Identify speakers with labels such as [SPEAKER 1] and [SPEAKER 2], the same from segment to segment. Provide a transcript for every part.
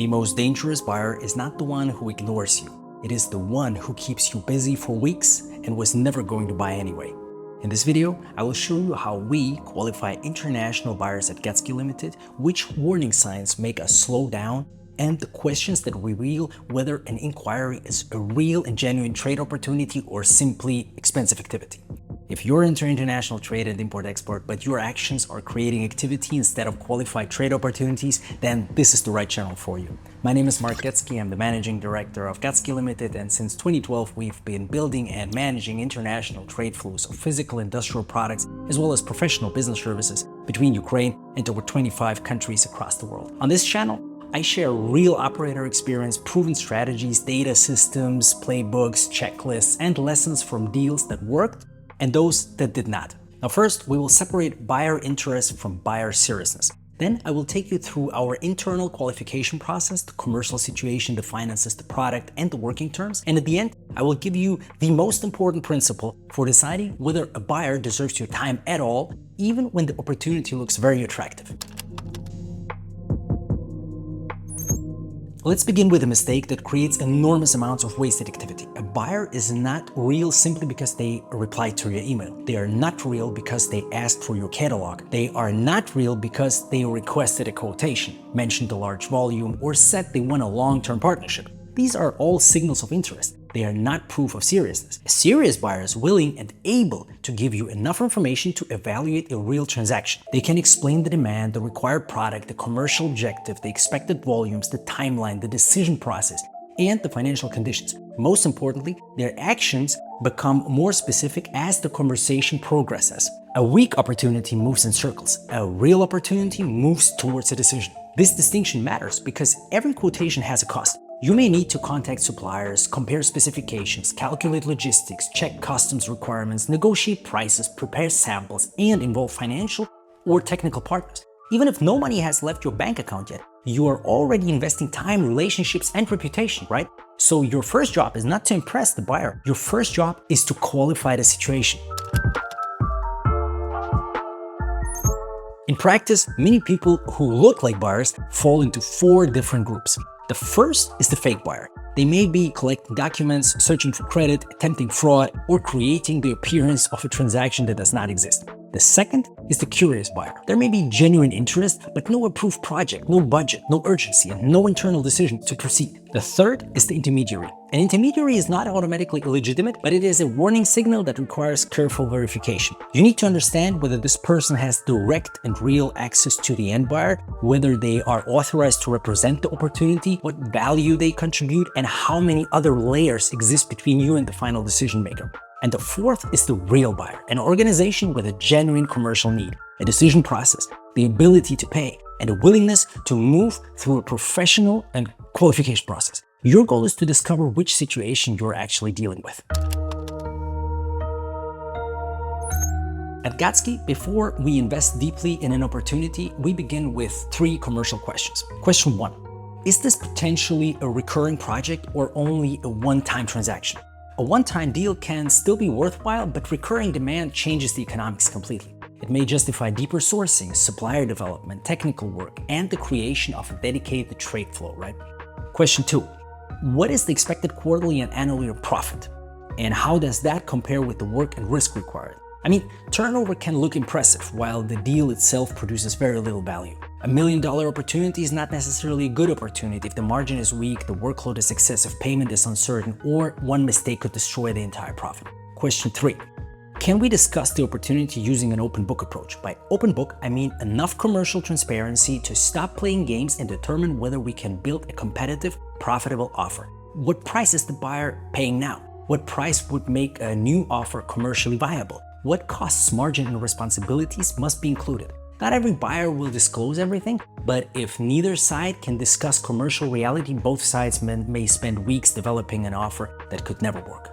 [SPEAKER 1] The most dangerous buyer is not the one who ignores you. It is the one who keeps you busy for weeks and was never going to buy anyway. In this video, I will show you how we qualify international buyers at Gazki Limited, which warning signs make us slow down, and the questions that reveal whether an inquiry is a real and genuine trade opportunity or simply expensive activity. If you're into international trade and import-export, but your actions are creating activity instead of qualified trade opportunities, then this is the right channel for you. My name is Mark Gazki. I'm the Managing Director of Gazki Limited, and since 2012, we've been building and managing international trade flows of physical industrial products, as well as professional business services between Ukraine and over 25 countries across the world. On this channel, I share real operator experience, proven strategies, data systems, playbooks, checklists, and lessons from deals that worked and those that did not. Now first, we will separate buyer interest from buyer seriousness. Then I will take you through our internal qualification process, the commercial situation, the finances, the product, and the working terms. And at the end, I will give you the most important principle for deciding whether a buyer deserves your time at all, even when the opportunity looks very attractive. Let's begin with a mistake that creates enormous amounts of wasted activity. A buyer is not real simply because they replied to your email. They are not real because they asked for your catalog. They are not real because they requested a quotation, mentioned a large volume, or said they want a long-term partnership. These are all signals of interest. They are not proof of seriousness. A serious buyer is willing and able to give you enough information to evaluate a real transaction. They can explain the demand, the required product, the commercial objective, the expected volumes, the timeline, the decision process, and the financial conditions. Most importantly, their actions become more specific as the conversation progresses. A weak opportunity moves in circles. A real opportunity moves towards a decision. This distinction matters because every quotation has a cost. You may need to contact suppliers, compare specifications, calculate logistics, check customs requirements, negotiate prices, prepare samples, and involve financial or technical partners. Even if no money has left your bank account yet, you are already investing time, relationships, and reputation, right? So your first job is not to impress the buyer. Your first job is to qualify the situation. In practice, many people who look like buyers fall into 4 different groups. The first is the fake buyer. They may be collecting documents, searching for credit, attempting fraud, or creating the appearance of a transaction that does not exist. The second is the curious buyer. There may be genuine interest, but no approved project, no budget, no urgency, and no internal decision to proceed. The third is the intermediary. An intermediary is not automatically illegitimate, but it is a warning signal that requires careful verification. You need to understand whether this person has direct and real access to the end buyer, whether they are authorized to represent the opportunity, what value they contribute, and how many other layers exist between you and the final decision maker. And the fourth is the real buyer, an organization with a genuine commercial need, a decision process, the ability to pay, and a willingness to move through a professional and qualification process. Your goal is to discover which situation you're actually dealing with. At Gazki, before we invest deeply in an opportunity, we begin with 3 commercial questions. Question 1. Is this potentially a recurring project or only a one-time transaction? A one-time deal can still be worthwhile, but recurring demand changes the economics completely. It may justify deeper sourcing, supplier development, technical work, and the creation of a dedicated trade flow, right? Question 2. What is the expected quarterly and annual profit? And how does that compare with the work and risk required? I mean, turnover can look impressive, while the deal itself produces very little value. $1 million opportunity is not necessarily a good opportunity if the margin is weak, the workload is excessive, payment is uncertain, or one mistake could destroy the entire profit. Question 3. Can we discuss the opportunity using an open book approach? By open book, I mean enough commercial transparency to stop playing games and determine whether we can build a competitive, profitable offer. What price is the buyer paying now? What price would make a new offer commercially viable? What costs, margin, and responsibilities must be included? Not every buyer will disclose everything, but if neither side can discuss commercial reality, both sides may spend weeks developing an offer that could never work.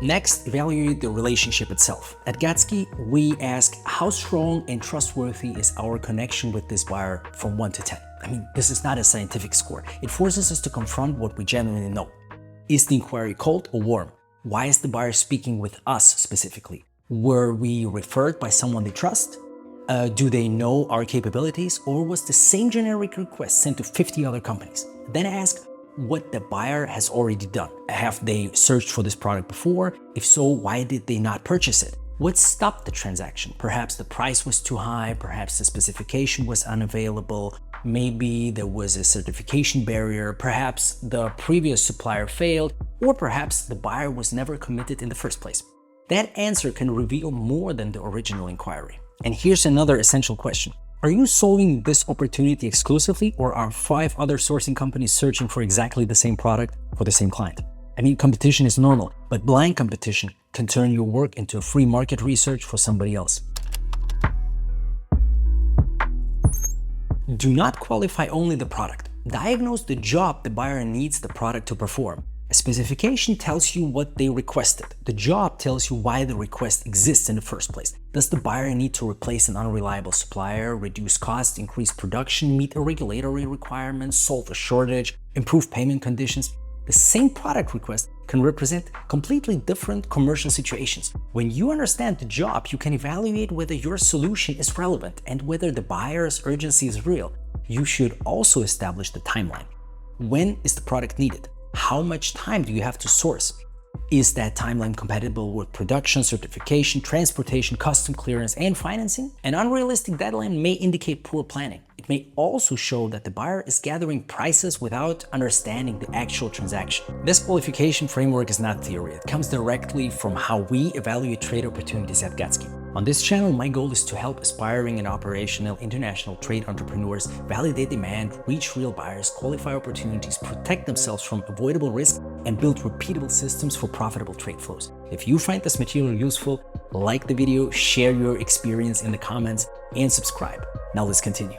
[SPEAKER 1] Next, evaluate the relationship itself. At Gazki, we ask how strong and trustworthy is our connection with this buyer from 1 to 10. I mean, this is not a scientific score. It forces us to confront what we genuinely know. Is the inquiry cold or warm? Why is the buyer speaking with us specifically? Were we referred by someone they trust? Do they know our capabilities, or was the same generic request sent to 50 other companies? Then ask what the buyer has already done. Have they searched for this product before? If so, why did they not purchase it? What stopped the transaction? Perhaps the price was too high, perhaps the specification was unavailable, maybe there was a certification barrier, perhaps the previous supplier failed, or perhaps the buyer was never committed in the first place. That answer can reveal more than the original inquiry. And here's another essential question. Are you solving this opportunity exclusively, or are 5 other sourcing companies searching for exactly the same product for the same client? I mean, competition is normal, but blind competition can turn your work into a free market research for somebody else. Do not qualify only the product. Diagnose the job the buyer needs the product to perform. A specification tells you what they requested. The job tells you why the request exists in the first place. Does the buyer need to replace an unreliable supplier, reduce costs, increase production, meet a regulatory requirement, solve a shortage, improve payment conditions? The same product request can represent completely different commercial situations. When you understand the job, you can evaluate whether your solution is relevant and whether the buyer's urgency is real. You should also establish the timeline. When is the product needed? How much time do you have to source? Is that timeline compatible with production, certification, transportation, custom clearance, and financing? An unrealistic deadline may indicate poor planning. It may also show that the buyer is gathering prices without understanding the actual transaction. This qualification framework is not theory. It comes directly from how we evaluate trade opportunities at Gazki. On this channel, my goal is to help aspiring and operational international trade entrepreneurs validate demand, reach real buyers, qualify opportunities, protect themselves from avoidable risk, and build repeatable systems for profitable trade flows. If you find this material useful, like the video, share your experience in the comments, and subscribe. Now let's continue.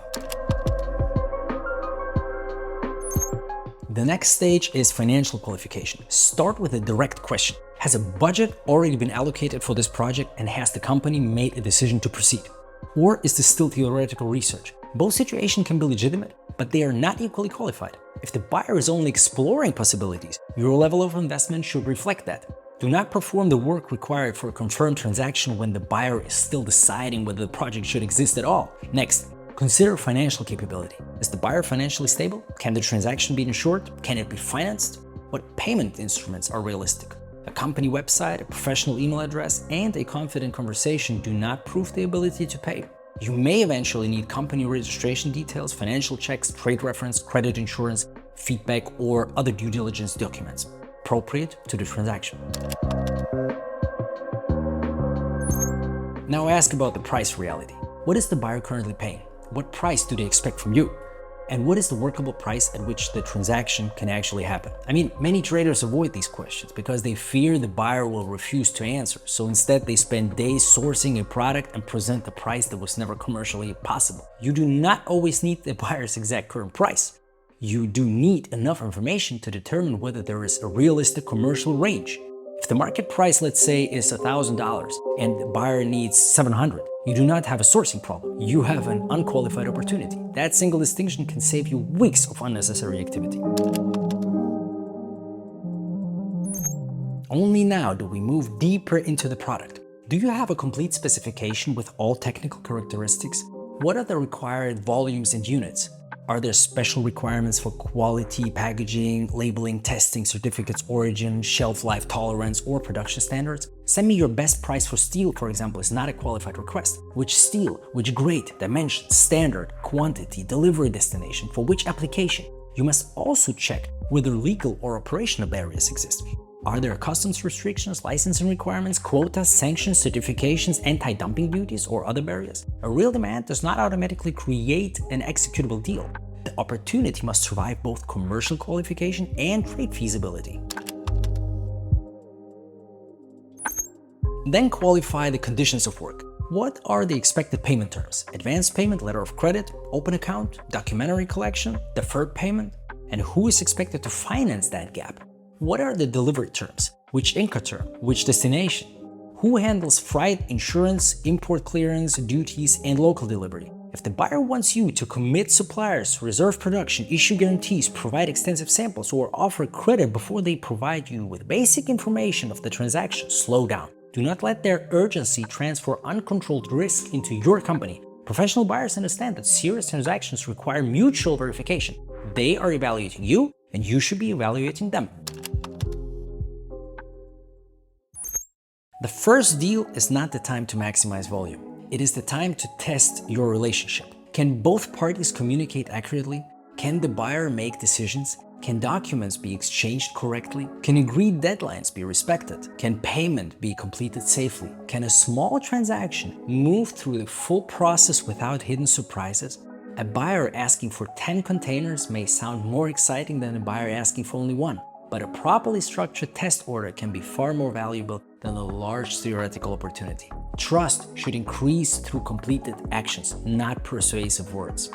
[SPEAKER 1] The next stage is financial qualification. Start with a direct question. Has a budget already been allocated for this project, and has the company made a decision to proceed? Or is this still theoretical research? Both situations can be legitimate, but they are not equally qualified. If the buyer is only exploring possibilities, your level of investment should reflect that. Do not perform the work required for a confirmed transaction when the buyer is still deciding whether the project should exist at all. Next, consider financial capability. Is the buyer financially stable? Can the transaction be insured? Can it be financed? What payment instruments are realistic? A company website, a professional email address, and a confident conversation do not prove the ability to pay. You may eventually need company registration details, financial checks, trade reference, credit insurance, feedback, or other due diligence documents appropriate to the transaction. Now ask about the price reality. What is the buyer currently paying? What price do they expect from you? And what is the workable price at which the transaction can actually happen? I mean, many traders avoid these questions because they fear the buyer will refuse to answer. So instead, they spend days sourcing a product and present a price that was never commercially possible. You do not always need the buyer's exact current price. You do need enough information to determine whether there is a realistic commercial range. If the market price, let's say, is $1,000 and the buyer needs $700, you do not have a sourcing problem. You have an unqualified opportunity. That single distinction can save you weeks of unnecessary activity. Only now do we move deeper into the product. Do you have a complete specification with all technical characteristics? What are the required volumes and units? Are there special requirements for quality, packaging, labeling, testing, certificates, origin, shelf life tolerance, or production standards? Send me your best price for steel, for example, is not a qualified request. Which steel, which grade, dimensions, standard, quantity, delivery destination, for which application? You must also check whether legal or operational barriers exist. Are there customs restrictions, licensing requirements, quotas, sanctions, certifications, anti-dumping duties, or other barriers? A real demand does not automatically create an executable deal. The opportunity must survive both commercial qualification and trade feasibility. Then qualify the conditions of work. What are the expected payment terms? Advance payment, letter of credit, open account, documentary collection, deferred payment? And who is expected to finance that gap? What are the delivery terms? Which Incoterm? Which destination? Who handles freight, insurance, import clearance, duties, and local delivery? If the buyer wants you to commit suppliers, reserve production, issue guarantees, provide extensive samples, or offer credit before they provide you with basic information of the transaction, slow down. Do not let their urgency transfer uncontrolled risk into your company. Professional buyers understand that serious transactions require mutual verification. They are evaluating you, and you should be evaluating them. The first deal is not the time to maximize volume. It is the time to test your relationship. Can both parties communicate accurately? Can the buyer make decisions? Can documents be exchanged correctly? Can agreed deadlines be respected? Can payment be completed safely? Can a small transaction move through the full process without hidden surprises? A buyer asking for 10 containers may sound more exciting than a buyer asking for only one, but a properly structured test order can be far more valuable than a large theoretical opportunity. Trust should increase through completed actions, not persuasive words.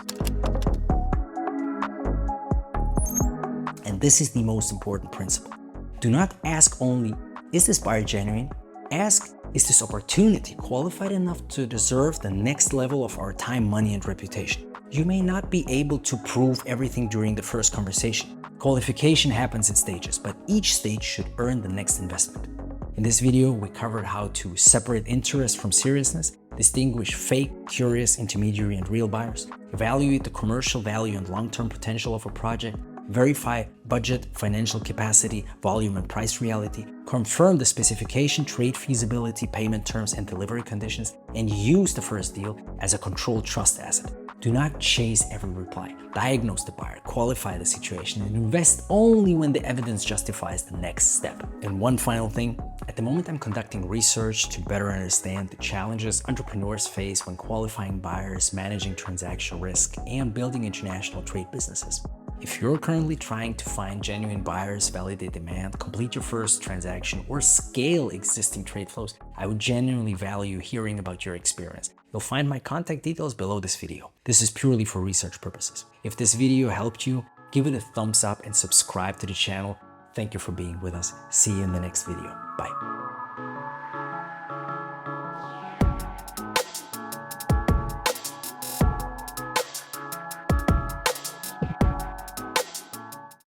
[SPEAKER 1] And this is the most important principle. Do not ask only, is this buyer genuine? Ask, is this opportunity qualified enough to deserve the next level of our time, money, and reputation? You may not be able to prove everything during the first conversation. Qualification happens in stages, but each stage should earn the next investment. In this video, we covered how to separate interest from seriousness, distinguish fake, curious, intermediary, and real buyers, evaluate the commercial value and long-term potential of a project, verify budget, financial capacity, volume, and price reality, confirm the specification, trade feasibility, payment terms, and delivery conditions, and use the first deal as a controlled trust asset. Do not chase every reply. Diagnose the buyer, qualify the situation, and invest only when the evidence justifies the next step. And one final thing, at the moment I'm conducting research to better understand the challenges entrepreneurs face when qualifying buyers, managing transaction risk, and building international trade businesses. If you're currently trying to find genuine buyers, validate demand, complete your first transaction, or scale existing trade flows, I would genuinely value hearing about your experience. You'll find my contact details below this video. This is purely for research purposes. If this video helped you, give it a thumbs up and subscribe to the channel. Thank you for being with us. See you in the next video. Bye.